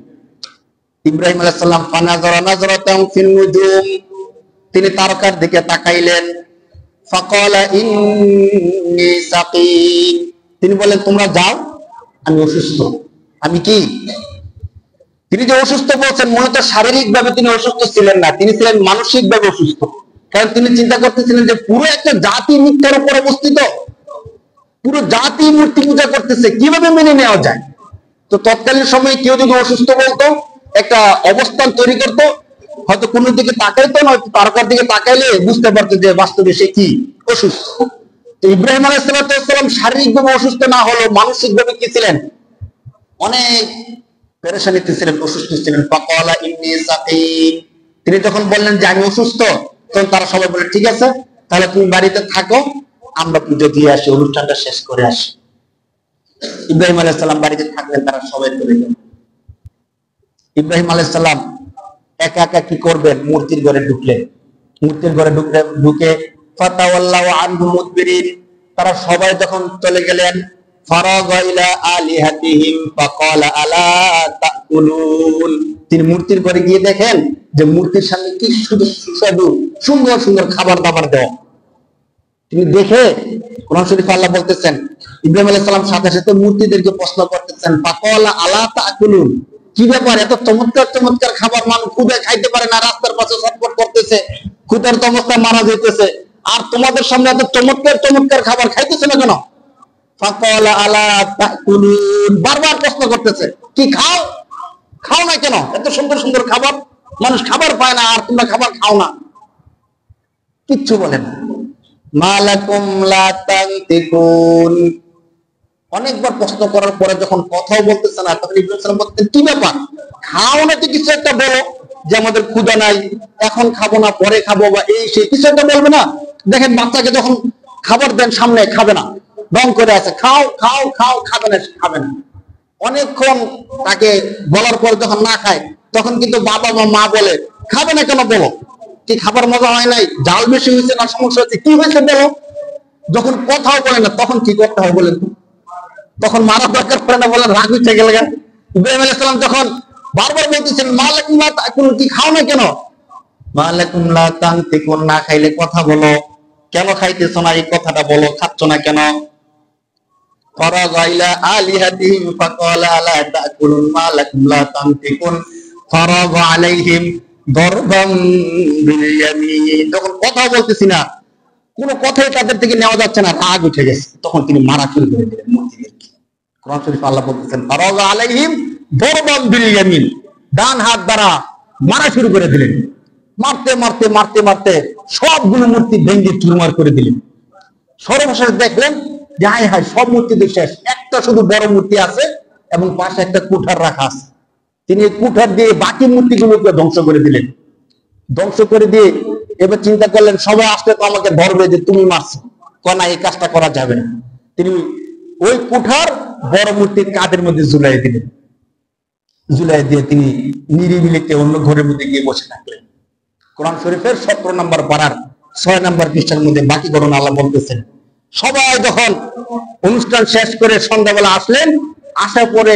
ইব্রাহিম আলাইহিস সালাম ফানাযারা নাযরাতান ফিন নুজুম, তিনি তারকার দিকে তাকাইলেন। ফাকালা ইন্নী সাকিম, তিনি বলেন তোমরা যাও, আমি অসুস্থ। আমি কি? তিনি যে অসুস্থ বলছেন, মূলত শারীরিক ভাবে তিনি অসুস্থ ছিলেন না, তিনি ছিলেন মানসিক ভাবে অসুস্থ। কারণ তিনি চিন্তা করতেছিলেন যে পুরো একটা জাতি মিথ্যার উপর অবস্থিত, পুরো জাতি মূর্তি পূজা করতেছে, কিভাবে মেনে নেওয়া যায়? তো তৎকালীন সময়ে কেউ যদি অসুস্থ বলতো, একটা অবস্থান তৈরি করতো, হয়তো কোন দিকে তাকাইতো না, তারকার দিকে তাকাইলে বুঝতে পারতো যে বাস্তবে সে কি অসুস্থ। তো ইব্রাহিম আলাইহিস সালাম শারীরিক ভাবে অসুস্থ না হলেও মানসিক ভাবে কি ছিলেন? অনেক পেরেশানিতে ছিলেন, অসুস্থ ছিলেন। ফাকালা ইন্নী সাকিম, তিনি যখন বললেন যে আমি অসুস্থ, তখন তারা সবাই বলে ঠিক আছে তাহলে তুমি বাড়িতে থাকো, আমরা পুজো দিয়ে আসি, অনুষ্ঠানটা শেষ করে আসি। ইব্রাহিম আলাইহিস সালাম বাড়িতে থাকলেন, তারা সবাই চলে গেল। ইব্রাহিম আলাইহিস সালাম একা একা কি করবেন? মূর্তির ঘরে ঢুকলেন। মূর্তির ঘরে ঢুকে ফাতাওয়াল্লাউ আনহু মুদবিরিন, তারা সবাই যখন চলে গেলেন, ফারাগা ইলা আলিহাতিহিম ফাকালা আলা তাকুলুন, তিনি মূর্তির ঘরে গিয়ে দেখেন যে মূর্তির সামনে কি সুস্বাদু সুন্দর সুন্দর খাবার দাবার দেওয়া। তিনি দেখে কোরআন শরীফে আল্লাহ বলতেছেন, ইব্রাহিম আলাইহিস সালাম সাথে সাথে মূর্তিদেরকে প্রশ্ন করতেছেন, ফাকালা আলা তাকুলুন, কি ব্যাপার এত চমৎকার চমৎকার খাবার মানুষ ক্ষুধায় খাইতে পারে না, রাস্তার পাশে ছটফট করতেছে, ক্ষুধার অবস্থায় মারা যেতেছে, আর তোমাদের সামনে এত চমৎকার চমৎকার খাবার খাইতেছে না কেন? ফাকালা আলা তাকুলুন, বারবার প্রশ্ন করতেছে, কি খাও, খাও না কেন? এত সুন্দর সুন্দর খাবার, মানুষ খাবার পায় না আর তোমরা খাবার খাও না। কিচ্ছু বলে না। মালাকুম লা তানতিকুন, অনেকবার প্রশ্ন করার পরে যখন কথাও বলতেছে না, তখন ইব্রাহিম সালাম বলতেন কি ব্যাপার, খাও না তো কিছু একটা বলো, যে আমাদের ক্ষুধা নাই, এখন খাবো না, পরে খাবো, বা এই সেই কিছু একটা বলবে না? দেখেন বাচ্চাকে যখন খাবার দেন সামনে, খাবে না, ঢং করে আছে, খাও খাও খাও, খাবে না, খাবে না। অনেকক্ষণ তাকে বলার পর যখন না খায়, তখন কিন্তু বাবা বা মা বলে খাবে না কেন বলো, কি খাবার মজা হয় নাই, জাল বেশি হয়েছে না, সমস্যা হচ্ছে, কি হয়েছে বলো। যখন কথাও বলে না, তখন কি করতে হয় বলেন? তখন মারা দরকার পড়ে না, বলেন রাগ উঠে গেলে। ইব্রাহিম আলাইহিস সালাম যখন বারবার বলতেছেন মালাকুম লা তাকুলুন, কি খাও না কেন? মালাকুম লা তানতিকুন, না খাইলে কথা বলো, কেন খাইতেছো না এই কথাটা বলো, খাচ্ছ না কেন? ফারাগা ইলা আলিহাতিহিম ফাকালা আলা তাকুলুন মালাকুম লা তানতিকুন ফারাগা আলাইহিম দরবান বিল ইয়ামিন, যখন কথা বলতেছি না, কোনো কথাই তাদের থেকে নেওয়া যাচ্ছে না, রাগ উঠে গেছে, তখন তিনি মারা শুরু করে দিলেন মূর্তিদেরকে। কোরআন শরীফে আল্লাহ বলতেছেন ফারাগা আলাইহিম দরবান বিল ইয়ামিন, ডান হাত দ্বারা মারা শুরু করে দিলেন। মারতে মারতে মারতে মারতে সবগুলো মূর্তি ভেঙে চুরমার করে দিলেন। সর্বশেষ দেখলেন যে হায় হায়, সব মূর্তিদের শেষ, একটা শুধু বড় মূর্তি আছে এবং পাশে একটা কুঠার রাখা আছে। তিনি কুঠার দিয়ে বাকি মূর্তিগুলোকে ধ্বংস করে দিলেন। ধ্বংস করে দিয়ে এবার চিন্তা করলেন সবাই আসলে তো আমাকে ধরবে যে তুমি মারছো, না এই কাজটা করা যাবে না। তিনি ওই কুঠার বড় মূর্তির কাঁধের মধ্যে ঝুলাই দিলেন। ঝুলাই দিয়ে তিনি নিরিবিলিতে অন্য ঘরের মধ্যে গিয়ে বসে থাকলেন। কোরআন শরীফের 17 নম্বর পারার 6 নম্বর পৃষ্ঠার মধ্যে বাকি ঘটনা আল্লাহ বলতেছেন, সবাই যখন অনুষ্ঠান শেষ করে সন্ধ্যাবেলা আসলেন, আসার পরে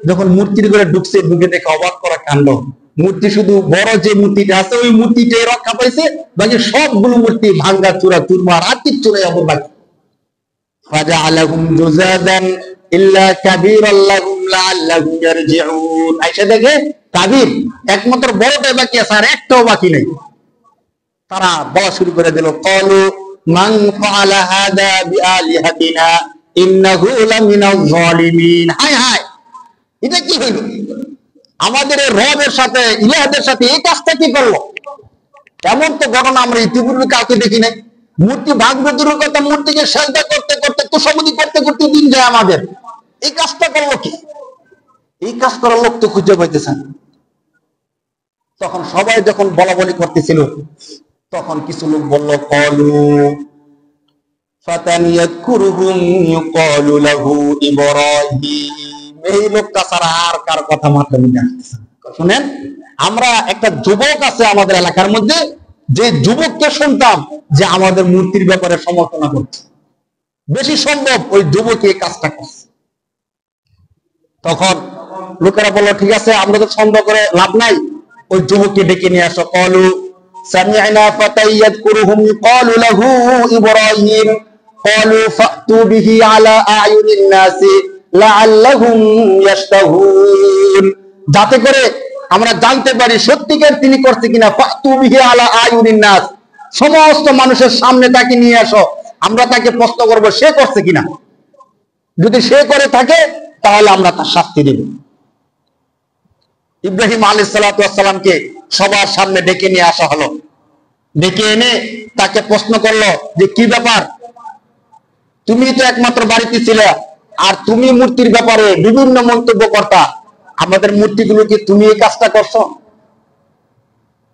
যখন মূর্তির ঘরে ঢুকছে, ঢুকে দেখে অবাক করা কাণ্ড, মূর্তি শুধু বড় যে মূর্তিটা আছে ওই মূর্তিটাই রক্ষা পাইছে, বাকি সবগুলো মূর্তি ভাঙ্গা চূড়া চুরমার, আর কিচ্ছু নাই অপর বাকি। ফাজআলাহুম জুজাদান ইল্লা কাবীরাল লাহুম লাআল্লাহুম ইয়ারজিউন, আয়েশা দেখে কাবীর একমাত্র বড়টাই বাকি আছে, আর একটাও বাকি নেই। তারা বলা শুরু করে দিল, ক্বালু মান ফাআলা হাদা বিআলিহাতিনা ইন্নাহু লামিনাজ জালিমিন, হায় হায় এটা কি হইল, আমাদের এই রবের সাথে ইলাহদের সাথে এই কাজটা কি করলো? এমন তো ঘটনা আমরা ইতিপূর্বে কাউকে দেখি নাই। মূর্তি ভাঙবে দূরের কথা, মূর্তিকে সেজদা করতে করতে তোষামোদী করতে করতে দিন যায় আমাদের, এই কাজটা করলো কি? এই কাজ করার লোক তো খুঁজে পাইতেছেন। তখন সবাই যখন বলা বলি করতেছিল, তখন কিছু লোক বলল ক্বালু ফাতান ইয়াযকুরুহুম ইউকালু লাহু ইব্রাহিম, এই লোকটা ছাড়া আর কার কথা মাথায় নিতে আসতেছে। শুনেন, আমরা একটা যুবক আছে আমাদের এলাকার মধ্যে, যে যুবককে শুনতাম যে আমাদের মূর্তির ব্যাপারে সমালোচনা করছে, বেশি সম্ভব ওই যুবক এই কাজটা করছে। তখন লোকেরা বললো ঠিক আছে, আমরা তো সন্দেহ করে লাভ নাই, ওই যুবককে ডেকে নিয়ে আসো। ক্বালু সামি'না ফাতান ইয়াযকুরুহুম ক্বালু লাহু ইব্রাহিম ক্বালু ফাতু বিহি আলা আ'য়ুনিন নাসি লাআল্লাহুম ইয়াশতাহুন, যাতে করে আমরা জানতে পারি সত্যিকার তিনি করছে কিনা। ফাতু বিহি আলা আ'য়ুনিন নাস, সমস্ত মানুষের সামনে তাকে নিয়ে আসো, আমরা তাকে প্রশ্ন করব সে করছে কিনা। যদি সে করে থাকে তাহলে আমরা তার শাস্তি দেব। ইব্রাহিম আলাইহিস সালাতু ওয়াস সালামকে সবার সামনে ডেকে নিয়ে আসা হলো। ডেকে এনে তাকে প্রশ্ন করলো যে কি ব্যাপার, তুমি তো একমাত্র বাড়িতে ছিলে, আর তুমি মূর্তির ব্যাপারে বিভিন্ন মন্তব্য করতা, আমাদের মূর্তিগুলো কি তুমি এই কাজটা করছো?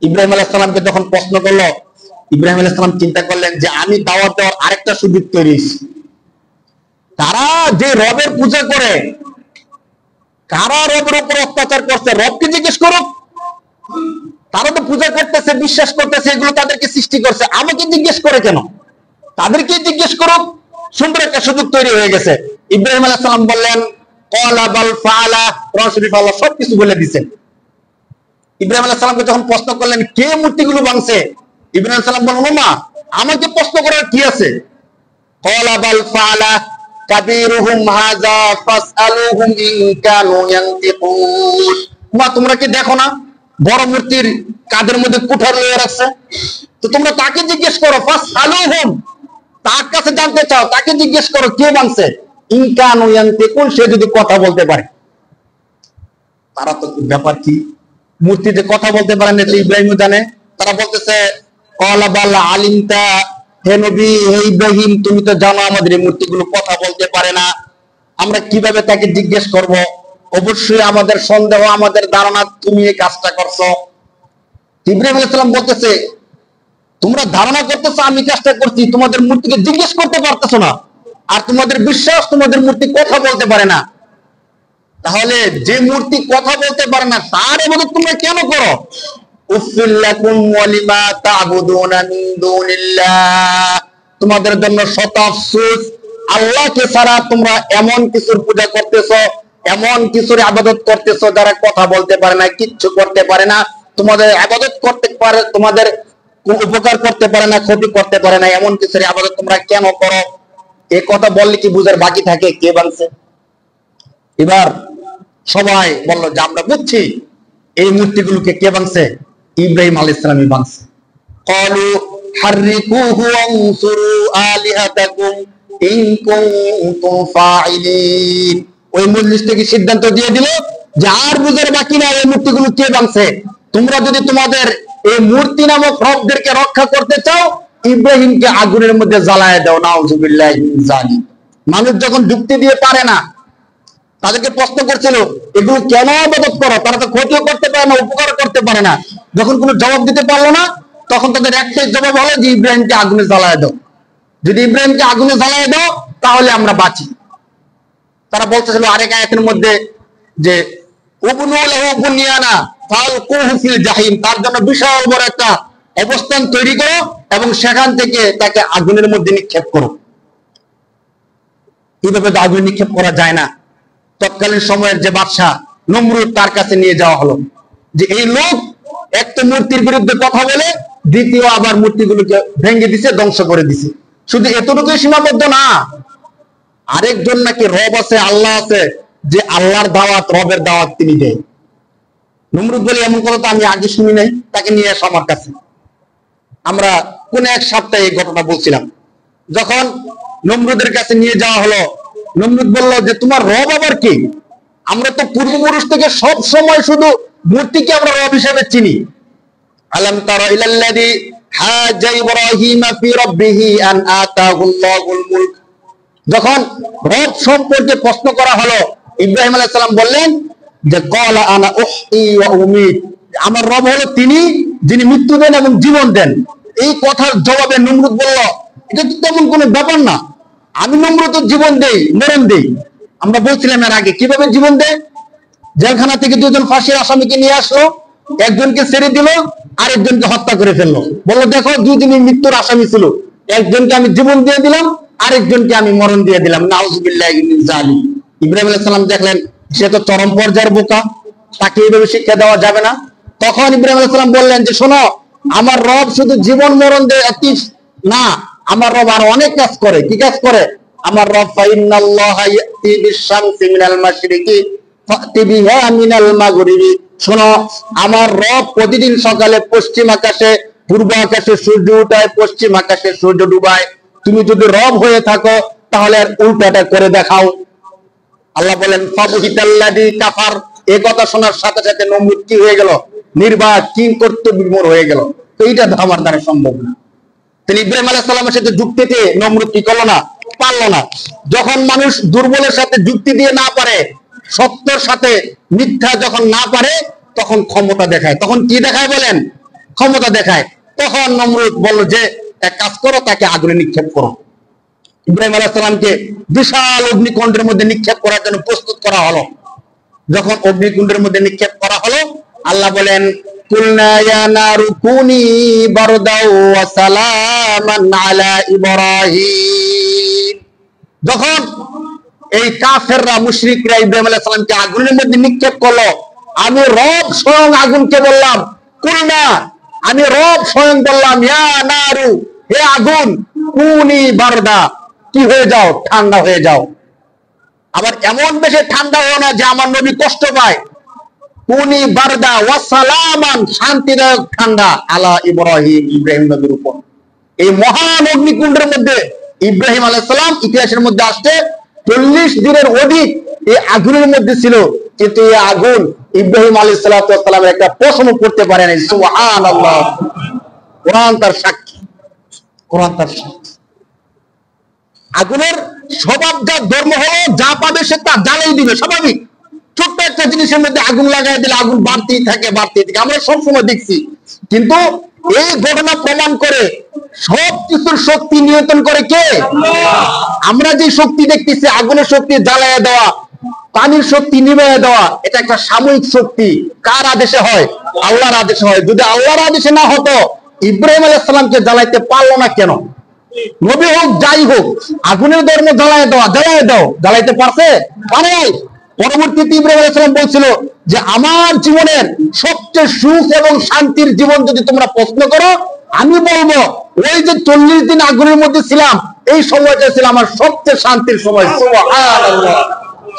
ইব্রাহিম আলাইহিস সালামকে যখন প্রশ্ন করলো, ইব্রাহিম আলাইহিস সালাম চিন্তা করলেন যে আমি দাওয়াত দেওয়ার আরেকটা সুযোগ তৈরি হয়েছে। তারা যে রবের পূজা করে, কারা রবের উপর অত্যাচার করছে, রবকে জিজ্ঞেস করুক। তারা তো পূজা করতেছে, বিশ্বাস করতেছে, এগুলো তাদেরকে সৃষ্টি করছে, আমাকে জিজ্ঞেস করে কেন? তাদেরকে জিজ্ঞেস করুক। সুন্দর একটা সুযোগ তৈরি হয়ে গেছে। ইব্রাহিম আলাইহিস সালাম বললেন ক্বালা বাল ফাআলা, কোরআন শরীফে আল্লাহ সবকিছু বলে দিয়েছেন। ইব্রাহিম আলাইহিস সালামকে যখন প্রশ্ন করলেন কে মূর্তিগুলো ভাঙছে, ইব্রাহিম আলাইহিস সালাম বললেন না, আমাকে প্রশ্ন করার কি আছে? ক্বালা বাল ফাআলা কাবীরুহুম হাযা ফাসআলুহুম ইন কানু ইয়ানতিকুন, মা তোমরা কি দেখো না বড় মূর্তির কাদের মধ্যে কুঠার লয়ে রাখছে? তো তোমরা তাকে জিজ্ঞেস করো। ফাসআলুহুম, তার কাছে জানতে চাও, তাকে জিজ্ঞেস করো কে ভাঙছে। ইন কানু ইয়ানতিকুন, সে যদি কথা বলতে পারে। তারা তো ব্যাপার কি, মূর্তিতে কথা বলতে পারে না, ইব্রাহিম জানে। তারা বলতেছে ক্বালা বাল আলিমতা, হে নবী, হে ইব্রাহিম, তুমি তো জানো আমাদের এই মূর্তিগুলো কথা বলতে পারে না, আমরা কিভাবে তাকে জিজ্ঞেস করব? অবশ্যই আমাদের সন্দেহ, আমাদের ধারণা তুমি এই কাজটা করছো। ইব্রাহিম আলাইহিস সালাম বলতেছে তোমরা ধারণা করতেছো আমি কাজটা করছি, তোমাদের মূর্তিকে জিজ্ঞেস করতে পারতেছো না, আর তোমাদের বিশ্বাস তোমাদের মূর্তি কথা বলতে পারে না। তাহলে যে মূর্তি কথা বলতে পারে না তার ইবাদত তোমরা কেন করো? উফিল লাকুম ওয়া লিমা তা'বুদুনা মিন দুনিল্লাহ, তোমাদের জন্য শত আফসোস, আল্লাহকে ছাড়া তোমরা এমন কিছুর পূজা করতেছো, এমন কিছুর ইবাদত করতেছো যারা কথা বলতে পারে না, কিচ্ছু করতে পারে না, তোমাদের ইবাদত করতে পারে, তোমাদের কোন উপকার করতে পারে না, ক্ষতি করতে পারে না, এমন কিছুর ইবাদত তোমরা কেন করো? এই কথা বললে কি বুঝার বাকি থাকে কে বানছে? এবার সবাই বললো যে আমরা বুঝছি এই মূর্তিগুলোকে কে বানছে, ইব্রাহিম আলাইহিস সালামই বানছে। ক্বালু হাররিকুহু ওয়ানসুরু আলিহাতাকুম ইন কুনতুম ফাইলিন, ওই মজলিস থেকে সিদ্ধান্ত দিয়ে দিল যে আর বুঝার বাকি না এই মূর্তিগুলো কে বানছে। তোমরা যদি তোমাদের এই মূর্তি নামক রবদেরকে রক্ষা করতে চাও, ইব্রাহিমকে আগুনের মধ্যে জ্বালায় দাও। নাউযুবিল্লাহি মিন যালিক। মানুষ যখন যুক্তি দিয়ে পারে না, তাদেরকে প্রশ্ন করছিল এগুলো কেন ইবাদত করো, তারা তো ক্ষতিও করতে পারে না, উপকার করতে পারে না। যখন কোনো জবাব দিতে পারলো না, তখন তাদের একটাই জবাব হলো যে ইব্রাহিমকে আগুনে জ্বালায় দাও। যদি ইব্রাহিমকে আগুনে জ্বালায় দাও তাহলে আমরা বাঁচি। তারা বলতেছিল আরেক আয়াতের মধ্যে যে উবনু লাহু বুনিয়ানা ফালকুহু ফিল জাহিম, তার জন্য বিশাল বড় একটা অবস্থান তৈরি করো এবং সেখান থেকে তাকে আগুনের মধ্যে নিক্ষেপ করো। এইভাবে তো আগুনে নিক্ষেপ করা যায় না। তৎকালীন সময়ের যে বাদশা নমরুদ, তার কাছে নিয়ে যাওয়া হলো যে এই লোক এক তো মূর্তির বিরুদ্ধে কথা বলে, দ্বিতীয় আবার মূর্তিগুলোকে ভেঙে দিছে, ধ্বংস করে দিছে। শুধু এতটুকুই সীমাবদ্ধ না, আরেকজন নাকি রব আছে, আল্লাহ আছে, যে আল্লাহর দাওয়াত, রবের দাওয়াত তিনি দেয়। নমরুদ বলে এমন কথা তো আমি আগে শুনি নাই, তাকে নিয়ে আসো আমার কাছে। আমরা কোন এক সপ্তাহে এই ঘটনা বলছিলাম। যখন নমরুদের কাছে নিয়ে যাওয়া হলো, নমরুদ বলল যে তোমার রব আবার কি? আমরা তো পূর্বপুরুষ থেকে সব সময় শুধু মূর্তিকে আমরা রব হিসেবে চিনি। আলাম তারা ইলাল্লাযী হাজ্জা ইব্রাহিম ফি রাব্বিহি আন আতাহুল্লাহুল মুলক, যখন রব সম্পর্কে প্রশ্ন করা হলো, ইব্রাহিম আলাইহিস সালাম বললেন যে ক্বালা আনা উহয়ি ওয়া উমীত, আমার রব হলো তিনি যিনি মৃত্যু দেন এবং জীবন দেন। এই কথার জবাবে নমরুদ বলল এটা তো তেমন কোনো ব্যাপার না, আমি নমরুদ জীবন দেই, মরণ দেই। আমরা বলছিলাম এর আগে কিভাবে জীবন দেয়। জেলখানা থেকে দুজন ফাঁসির আসামিকে নিয়ে আসলো, একজনকে ছেড়ে দিল, আরেকজনকে হত্যা করে ফেললো। বললো দেখো দুজনই মৃত্যুর আসামি ছিল, একজনকে আমি জীবন দিয়ে দিলাম, আরেকজনকে আমি মরণ দিয়ে দিলাম। নাউজুবিল্লাহি মিন যালিক। ইব্রাহিম আলাইহিস সালাম দেখলেন সে তো চরম পর্যায়ের বোকা, তাকে এইভাবে শিক্ষা দেওয়া যাবে না। তখন ইব্রাহিম আলাইহিস সালাম বললেন যে শোনো, আমার রব শুধু জীবন মরণ দেয় না, আমার রব আর অনেক কাজ করে। কি কাজ করে? আমার রব ফাইনাল্লাহা ইয়াতি বিশ-শামসি মিনাল মাশরিকি ফাতি বিহা মিনাল মাগরিবি। শোনো, আমার রব প্রতিদিন সকালে পশ্চিম আকাশে, পূর্ব আকাশে সূর্য উঠায়, পশ্চিম আকাশে সূর্য ডুবায়। তুমি যদি রব হয়ে থাকো তাহলে আর উল্টাটা করে দেখাও। আল্লাহ বলেন ফাবুহিতাল্লাযী কাফার। এই কথা শোনার সাথে সাথে নমরুদ কি হয়ে গেল? নির্বাক, কিং করতে বিমূঢ় হয়ে গেল। তো এইটা আমার দ্বারা সম্ভব না। তিনি ইব্রাহিম আলাইহিস সালামের সাথে যুক্তিতে নমরুদ কি করলো না? পারলো না। যখন মানুষ দুর্বলের সাথে যুক্তি দিয়ে না পারে, সত্যের সাথে মিথ্যা যখন না পারে, তখন ক্ষমতা দেখায়। তখন কি দেখায় বলেন? ক্ষমতা দেখায়। তখন নমরুদ বলল যে এক কাজ করো, তাকে আগুনে নিক্ষেপ করো। ইব্রাহিম আলাইহিস সালামকে বিশাল অগ্নিকুণ্ডের মধ্যে নিক্ষেপ করার জন্য প্রস্তুত করা হলো। যখন অগ্নিকুণ্ডের মধ্যে নিক্ষেপ করা হলো, আল্লাহ বলেন কুলনা ইয়া নারু কুনি বারদাও ওয়া সালামান আলা ইব্রাহিম। যখন এই কাফেররা, মুশরিকরা ইব্রাহিম আলাইহিস সালামকে আগুনের মধ্যে নিক্ষেপ করলো, আমি রব স্বয়ং আগুনকে বললাম, কুলনা, আমি রব স্বয়ং বললাম, ইয়া নারু, হে আগুন, কুনি বারদা, কি হয়ে যাও? ঠান্ডা হয়ে যাও। আবার এমন বেশি ঠান্ডা হও না যে আমার নবী কষ্ট পায়। কুনি বারদা ওয়া সালামান, শান্তিদায়ক ঠান্ডা, আলা ইব্রাহিম, ইব্রাহিম নবীর উপর। এই মহান অগ্নিকুণ্ডের মধ্যে ইব্রাহিম আলাইহিস সালাম ইতিহাসের মধ্যে আসছে 40 দিনের অধিক এই আগুনের মধ্যে ছিল, কিন্তু এই আগুন ইব্রাহিম আলাইহিস সালামের একটা প্রশ্ন করতে পারে নাই। সুবহানাল্লাহ। কোরআন তার সাক্ষী, কোরআন তার সাক্ষী। আগুনের স্বভাব, যা ধর্ম হলো, যা পাবে সে তা জ্বালাই দিবে, স্বাভাবিক। ছোট্ট একটা জিনিসের মধ্যে আগুন লাগাই দিলে আগুন বাড়তেই থাকে, বাড়তেই থাকে। আমরা সবসময় দেখছি। কিন্তু এই ঘটনা প্রমাণ করে সবকিছুর শক্তি নিয়ন্ত্রণ করে কে? আমরা যে শক্তি দেখতেছি, আগুনের শক্তি জ্বালাইয়া দেওয়া, পানির শক্তি নিভাইয়া দেওয়া, এটা একটা সাময়িক শক্তি। কার আদেশে হয়? আল্লাহর আদেশে হয়। যদি আল্লাহর আদেশে না হতো, ইব্রাহিম আলাইহিস সালামকে জ্বালাইতে পারলো না কেন? নবী হোক যাই হোক, আগুনের ধর্ম জ্বালায় দাও, জ্বালাইতে পারছে? পারে নাই। পরবর্তীতে ইব্রাহিম আলাইহিস সালাম বলছিল যে আমার জীবনের সবচেয়ে সুখ এবং শান্তির জীবন যদি তোমরা প্রশ্ন করো, আমি বলবো ওই যে 40 দিন আগুনের মধ্যে ছিলাম, এই সময়টা ছিল আমার সবচেয়ে শান্তির সময়। সুবহানাল্লাহ।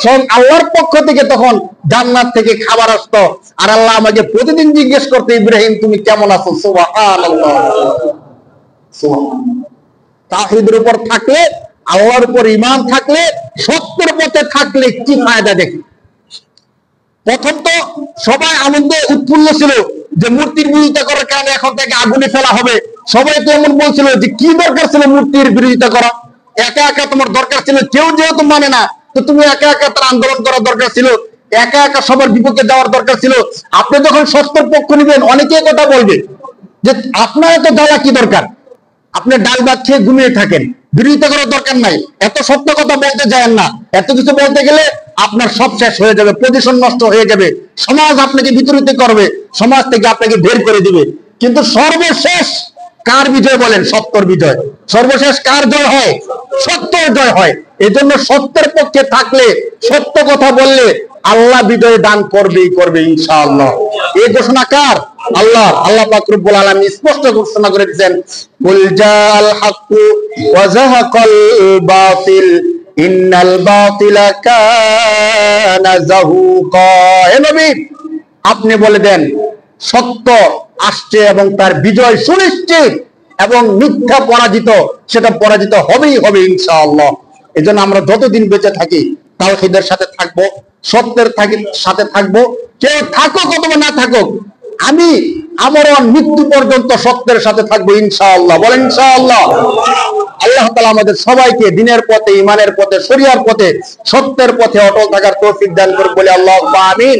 স্বয়ং আল্লাহর পক্ষ থেকে তখন জান্নাত থেকে খাবার আসতো, আর আল্লাহ আমাকে প্রতিদিন জিজ্ঞেস করতে, ইব্রাহিম তুমি কেমন আছো? সুবহানাল্লাহ। সুবহানাল্লাহ। তাওহীদের উপর থাকলে, আল্লাহর উপর ঈমান থাকলে, সত্যের পথে থাকলে কি ফায়দা দেখি? প্রথম তো সবাই আনন্দে উৎফুল্ল ছিল যে মূর্তির বিরোধিতা করার কারণে এখন তাকে আগুনে ফেলা হবে। সবাই তো এমন বলছিল যে কি দরকার ছিল মূর্তির বিরোধিতা করা? একা একা তোমার দরকার ছিল, কেউ যেহেতু মানে না, তো তুমি একা একা তার আন্দোলন করার দরকার ছিল, একা একা সবার বিপক্ষে যাওয়ার দরকার ছিল। আপনি যখন সত্যের পক্ষ নিবেন, অনেকে কথা বলবে যে আপনার এত জ্বালা কি দরকার? আপনি ডাল ভাত খেয়ে ঘুমিয়ে থাকেন, বিরোধিতা করার দরকার নাই। এত সত্য কথা বলতে যায়েন না। এত কিছু বলতে গেলে আপনার সব শেষ হয়ে যাবে, পজিশন নষ্ট হয়ে যাবে, সমাজ আপনাকে বিতরিত করবে, সমাজ থেকে আপনাকে বের করে দিবে। কিন্তু সর্বশেষ কার বিজয় বলেন? সত্যের বিজয়। সর্বশেষ কার জয় হয়? সত্যের জয় হয়। এই জন্য সত্যের পক্ষে থাকলে, সত্য কথা বললে আল্লাহ বিজয় দান করবেই করবে ইনশাআল্লাহ। এই ঘোষণা কার? আল্লাহ। আল্লাহ পাক রব্বুল আলামিন স্পষ্ট ঘোষণা করে দিয়েছেন, কুল জাআল হাক্কু ওয়া যাহাকাল বাতিল ইন্নাল বাতিলা কানা যাহুকা। হে নবী, আপনি বলে দেন সত্য আসছে এবং তার বিজয় সুনিশ্চিত, এবং মিথ্যা পরাজিত, সেটা পরাজিত হবেই হবে ইনশাআল্লাহ। এজন্য আমরা যতদিন বেঁচে থাকি তাওহীদের সাথে থাকবো, সত্যের সাথে থাকবো। কেউ থাকুক অথবা না থাকুক, আমি আমার মৃত্যু পর্যন্ত সত্যের সাথে থাকবো ইনশাআল্লাহ। বলেন ইনশাআল্লাহ। আল্লাহ তাআলা আমাদের সবাইকে দ্বীনের পথে, ঈমানের পথে, শরিয়ার পথে, সত্যের পথে অটল থাকার তৌফিক দান করুন বলে আল্লাহুম্মা আমিন।